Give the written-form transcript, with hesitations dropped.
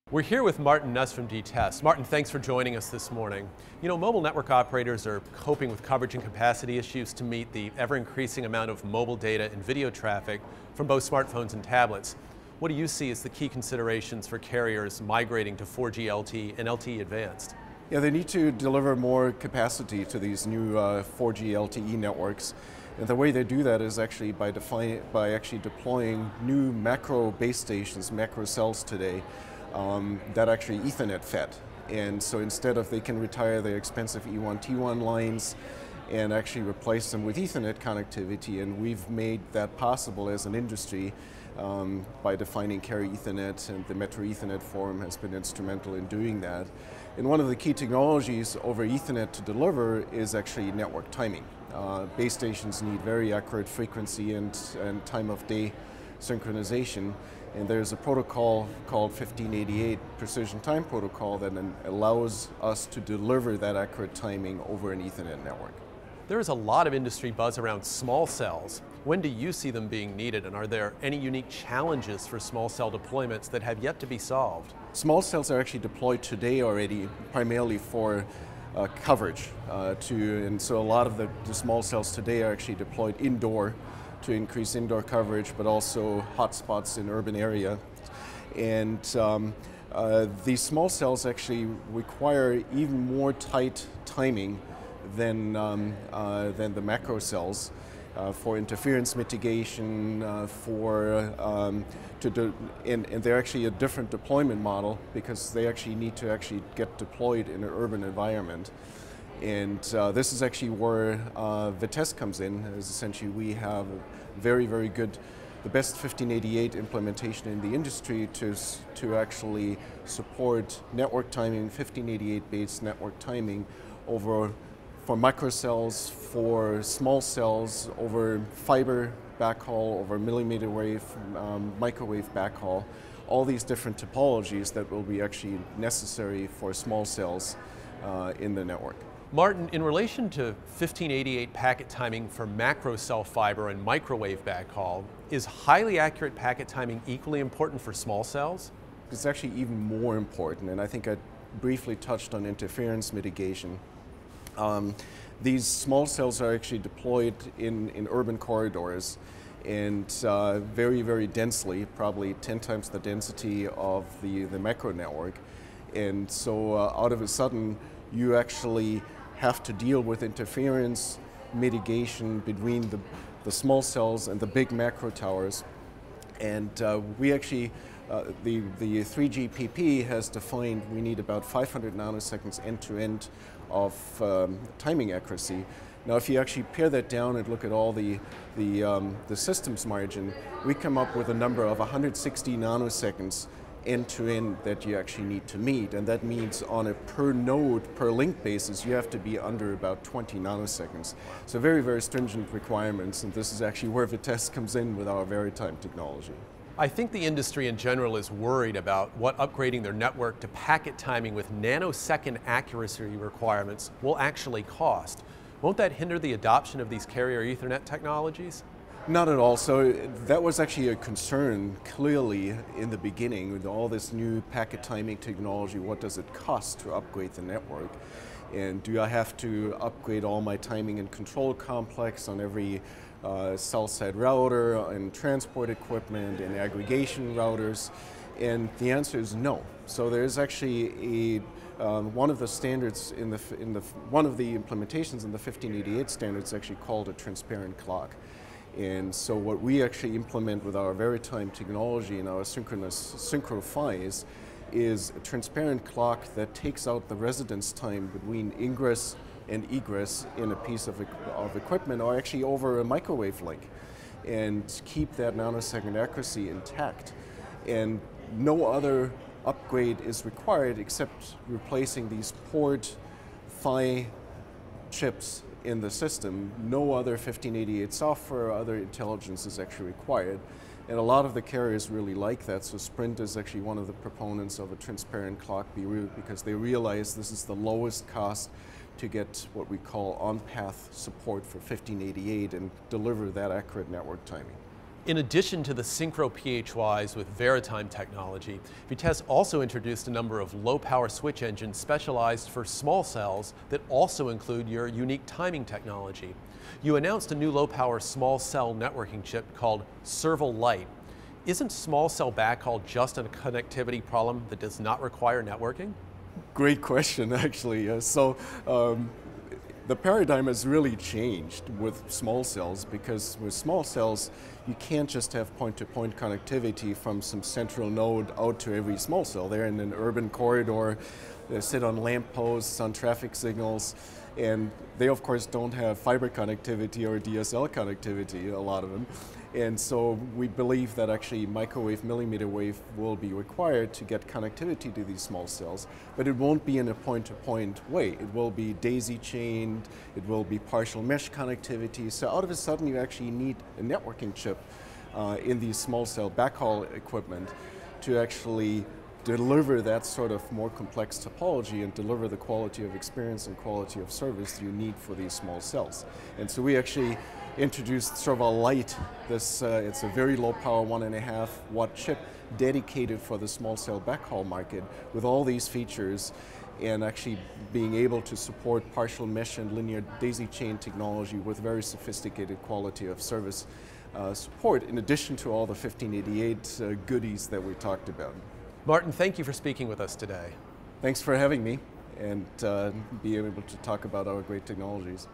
We're here with Martin Nuss from Vitesse. Martin, thanks for joining us this morning. You know, mobile network operators are coping with coverage and capacity issues to meet the ever-increasing amount of mobile data and video traffic from both smartphones and tablets. What do you see as the key considerations for carriers migrating to 4G LTE and LTE-Advanced? Yeah, they need to deliver more capacity to these new 4G LTE networks. And the way they do that is actually by actually deploying new macro base stations, macro cells today, that actually Ethernet fed. And so instead of they can retire their expensive E1, T1 lines and actually replace them with Ethernet connectivity, and we've made that possible as an industry by defining Carrier Ethernet, and the Metro Ethernet Forum has been instrumental in doing that. And one of the key technologies over Ethernet to deliver is actually network timing. Base stations need very accurate frequency and time of day synchronization. And there's a protocol called 1588 Precision Time Protocol that allows us to deliver that accurate timing over an Ethernet network. There is a lot of industry buzz around small cells. When do you see them being needed, and are there any unique challenges for small cell deployments that have yet to be solved? Small cells are actually deployed today already primarily for coverage. And so a lot of the small cells today are actually deployed indoor to increase indoor coverage, but also hotspots in urban area. And these small cells actually require even more tight timing than the macro cells for interference mitigation, and they're actually a different deployment model because they actually need to actually get deployed in an urban environment. And this is actually where Vitesse comes in. Is essentially we have a very, very good, the best 1588 implementation in the industry to actually support network timing, 1588 based network timing for microcells, for small cells, over fiber backhaul, over millimeter wave, microwave backhaul, all these different topologies that will be actually necessary for small cells in the network. Martin, in relation to 1588 packet timing for macro cell fiber and microwave backhaul, is highly accurate packet timing equally important for small cells? It's actually even more important, and I think I briefly touched on interference mitigation. These small cells are actually deployed in urban corridors and very, very densely, probably 10 times the density of the macro network. And so out of a sudden, you actually have to deal with interference mitigation between the small cells and the big macro towers. And we actually, the 3GPP has defined we need about 500 nanoseconds end-to-end of timing accuracy. Now if you actually pare that down and look at all the systems margin, we come up with a number of 160 nanoseconds end-to-end that you actually need to meet, and that means on a per node, per link basis, you have to be under about 20 nanoseconds. So very, very stringent requirements, and this is actually where Vitesse comes in with our VeriTime technology. I think the industry in general is worried about what upgrading their network to packet timing with nanosecond accuracy requirements will actually cost. Won't that hinder the adoption of these carrier Ethernet technologies? Not at all. So that was actually a concern clearly in the beginning with all this new packet timing technology. What does it cost to upgrade the network? And do I have to upgrade all my timing and control complex on every cell side router and transport equipment and aggregation routers? And the answer is no. So there's actually one of the standards one of the implementations in the 1588 standards actually called a transparent clock. And so what we actually implement with our VeriTime technology and our synchronous synchro PHYs is a transparent clock that takes out the residence time between ingress and egress in a piece of equipment, or actually over a microwave link, and keep that nanosecond accuracy intact. And no other upgrade is required except replacing these port PHY chips in the system. No other 1588 software or other intelligence is actually required. And a lot of the carriers really like that, so Sprint is actually one of the proponents of a transparent clock because they realize this is the lowest cost to get what we call on-path support for 1588 and deliver that accurate network timing. In addition to the synchro PHYs with Veritime technology, Vitesse also introduced a number of low-power switch engines specialized for small cells that also include your unique timing technology. You announced a new low-power small cell networking chip called Serval Lite. Isn't small cell backhaul just a connectivity problem that does not require networking? Great question, actually. The paradigm has really changed with small cells, because with small cells, you can't just have point-to-point connectivity from some central node out to every small cell. They're in an urban corridor, they sit on lampposts, on traffic signals, and they of course don't have fiber connectivity or DSL connectivity, a lot of them. And so we believe that actually microwave, millimeter wave will be required to get connectivity to these small cells, but it won't be in a point-to-point way. It will be daisy-chained, it will be partial mesh connectivity, so out of a sudden you actually need a networking chip in these small cell backhaul equipment to actually deliver that sort of more complex topology and deliver the quality of experience and quality of service you need for these small cells. And so we actually introduced Serval Lite. It's a very low power 1.5 watt chip dedicated for the small cell backhaul market with all these features, and actually being able to support partial mesh and linear daisy chain technology with very sophisticated quality of service support, in addition to all the 1588 goodies that we talked about. Martin, thank you for speaking with us today. Thanks for having me and being able to talk about our great technologies.